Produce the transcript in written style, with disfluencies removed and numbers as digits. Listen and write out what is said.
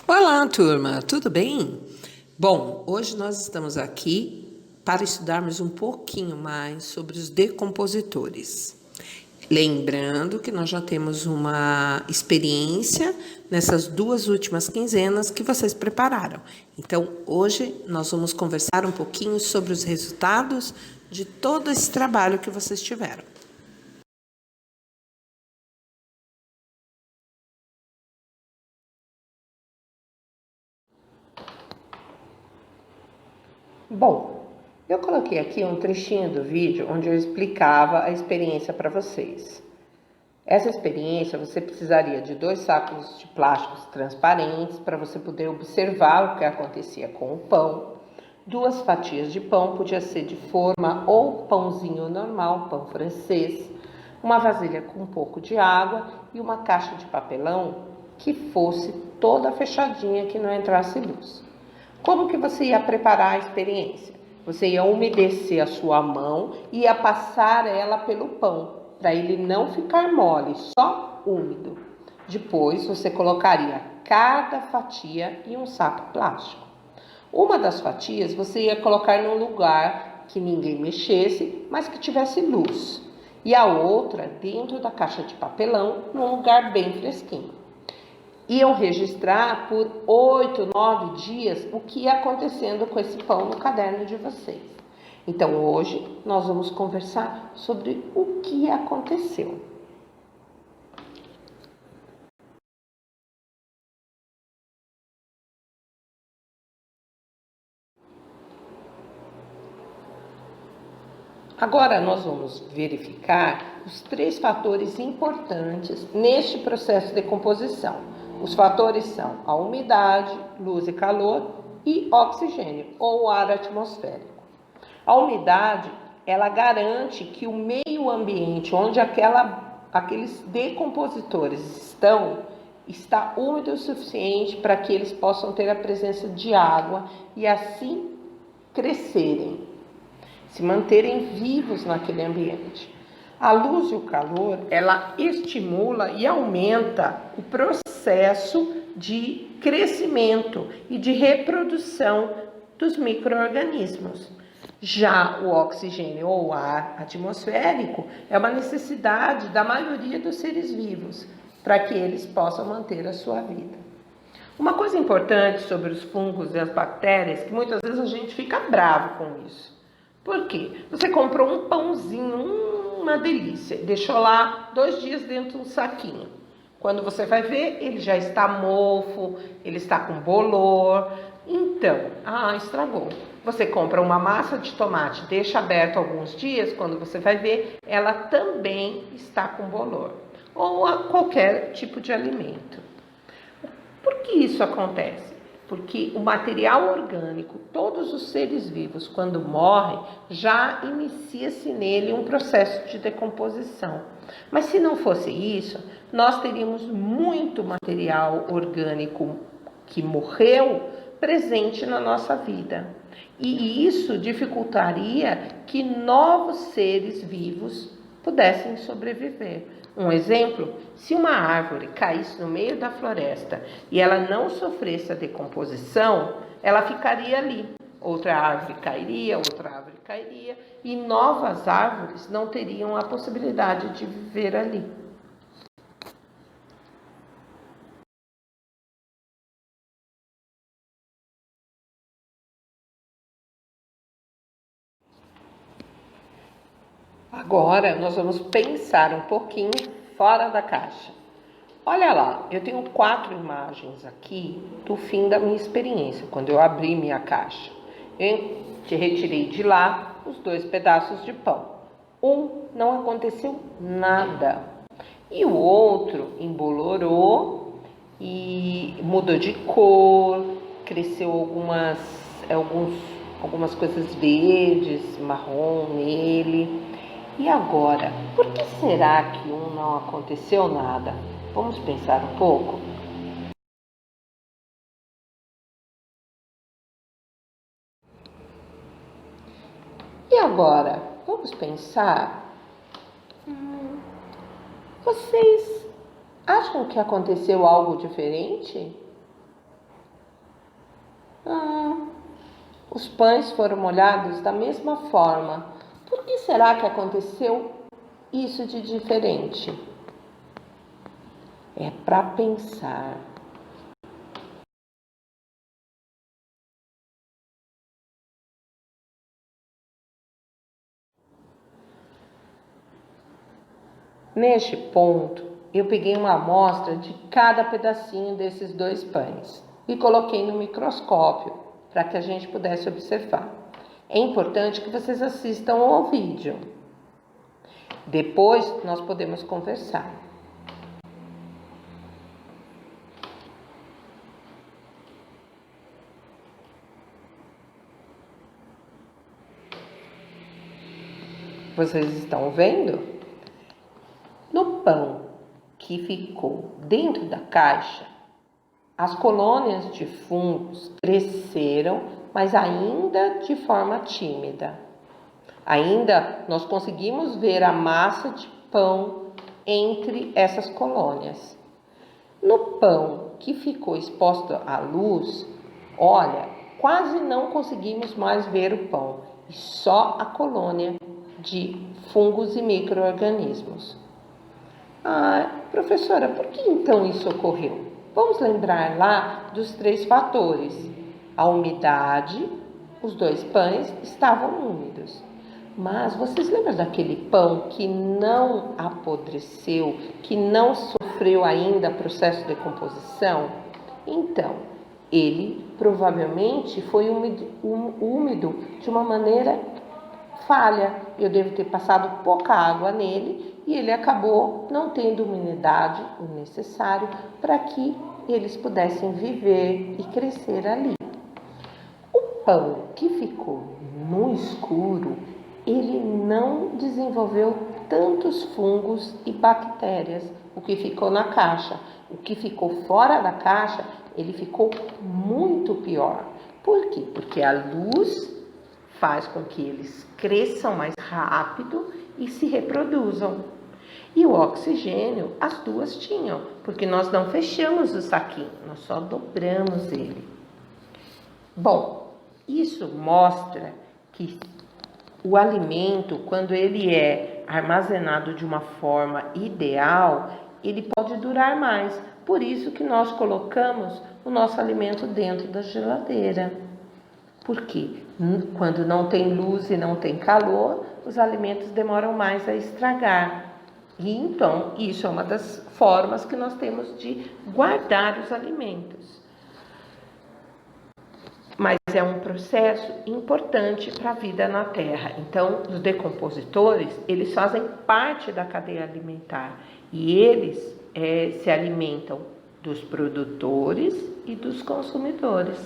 Olá, turma, tudo bem? Bom, hoje nós estamos aqui para estudarmos um pouquinho mais sobre os decompositores. Lembrando que nós já temos uma experiência nessas duas últimas quinzenas que vocês prepararam. Então, hoje nós vamos conversar um pouquinho sobre os resultados de todo esse trabalho que vocês tiveram. Bom, eu coloquei aqui um trechinho do vídeo onde eu explicava a experiência para vocês. Essa experiência você precisaria de 2 sacos de plásticos transparentes para você poder observar o que acontecia com o pão, 2 fatias de pão, podia ser de forma ou pãozinho normal, pão francês, uma vasilha com um pouco de água e uma caixa de papelão que fosse toda fechadinha, que não entrasse luz. Como que você ia preparar a experiência? Você ia umedecer a sua mão e ia passar ela pelo pão, para ele não ficar mole, só úmido. Depois você colocaria cada fatia em um saco plástico. Uma das fatias você ia colocar num lugar que ninguém mexesse, mas que tivesse luz. E a outra dentro da caixa de papelão, num lugar bem fresquinho. Iam registrar por 8, 9 dias o que ia acontecendo com esse pão no caderno de vocês. Então, hoje, nós vamos conversar sobre o que aconteceu. Agora, nós vamos verificar os 3 fatores importantes neste processo de decomposição. Os fatores são a umidade, luz e calor e oxigênio, ou ar atmosférico. A umidade, ela garante que o meio ambiente onde aqueles decompositores está úmido o suficiente para que eles possam ter a presença de água e assim crescerem, se manterem vivos naquele ambiente. A luz e o calor, ela estimula e aumenta o processo de crescimento e de reprodução dos micro-organismos. Já o oxigênio ou ar atmosférico é uma necessidade da maioria dos seres vivos para que eles possam manter a sua vida. Uma coisa importante sobre os fungos e as bactérias, que muitas vezes a gente fica bravo com isso. Por quê? Você comprou um pãozinho, uma delícia, deixou lá 2 dias dentro de um saquinho. Quando você vai ver, ele já está mofo, ele está com bolor. Então, estragou. Você compra uma massa de tomate, deixa aberto alguns dias, quando você vai ver, ela também está com bolor. Ou qualquer tipo de alimento. Por que isso acontece? Porque o material orgânico, todos os seres vivos, quando morrem, já inicia-se nele um processo de decomposição. Mas se não fosse isso, nós teríamos muito material orgânico que morreu presente na nossa vida. E isso dificultaria que novos seres vivos pudessem sobreviver. Um exemplo, se uma árvore caísse no meio da floresta e ela não sofresse a decomposição, ela ficaria ali. Outra árvore cairia e novas árvores não teriam a possibilidade de viver ali. Agora nós vamos pensar um pouquinho fora da caixa. Olha lá, eu tenho 4 imagens aqui do fim da minha experiência, quando eu abri minha caixa. Eu retirei de lá os 2 pedaços de pão. Um não aconteceu nada. E o outro embolorou e mudou de cor, cresceu algumas coisas verdes, marrom nele. E agora, por que será que um não aconteceu nada? Vamos pensar um pouco? E agora, vamos pensar? Vocês acham que aconteceu algo diferente? Os pães foram molhados da mesma forma. Por que será que aconteceu isso de diferente? É para pensar. Neste ponto, eu peguei uma amostra de cada pedacinho desses 2 pães e coloquei no microscópio para que a gente pudesse observar. É importante que vocês assistam ao vídeo. Depois nós podemos conversar. Vocês estão vendo? No pão que ficou dentro da caixa, as colônias de fungos cresceram, mas ainda de forma tímida. Ainda nós conseguimos ver a massa de pão entre essas colônias. No pão que ficou exposto à luz, olha, quase não conseguimos mais ver o pão, e só a colônia de fungos e micro-organismos. Professora, por que então isso ocorreu? Vamos lembrar lá dos 3 fatores. A umidade, os 2 pães estavam úmidos. Mas vocês lembram daquele pão que não apodreceu, que não sofreu ainda processo de decomposição? Então, ele provavelmente foi úmido de uma maneira falha. Eu devo ter passado pouca água nele e ele acabou não tendo umidade o necessário para que eles pudessem viver e crescer ali. O pão que ficou no escuro, ele não desenvolveu tantos fungos e bactérias, o que ficou na caixa. O que ficou fora da caixa, ele ficou muito pior. Por quê? Porque a luz faz com que eles cresçam mais rápido e se reproduzam. E o oxigênio, as 2 tinham, porque nós não fechamos o saquinho, nós só dobramos ele. Bom, isso mostra que o alimento, quando ele é armazenado de uma forma ideal, ele pode durar mais. Por isso que nós colocamos o nosso alimento dentro da geladeira. Por quê? Quando não tem luz e não tem calor, os alimentos demoram mais a estragar. E então, isso é uma das formas que nós temos de guardar os alimentos. Mas é um processo importante para a vida na Terra. Então, os decompositores, eles fazem parte da cadeia alimentar. E eles se alimentam dos produtores e dos consumidores.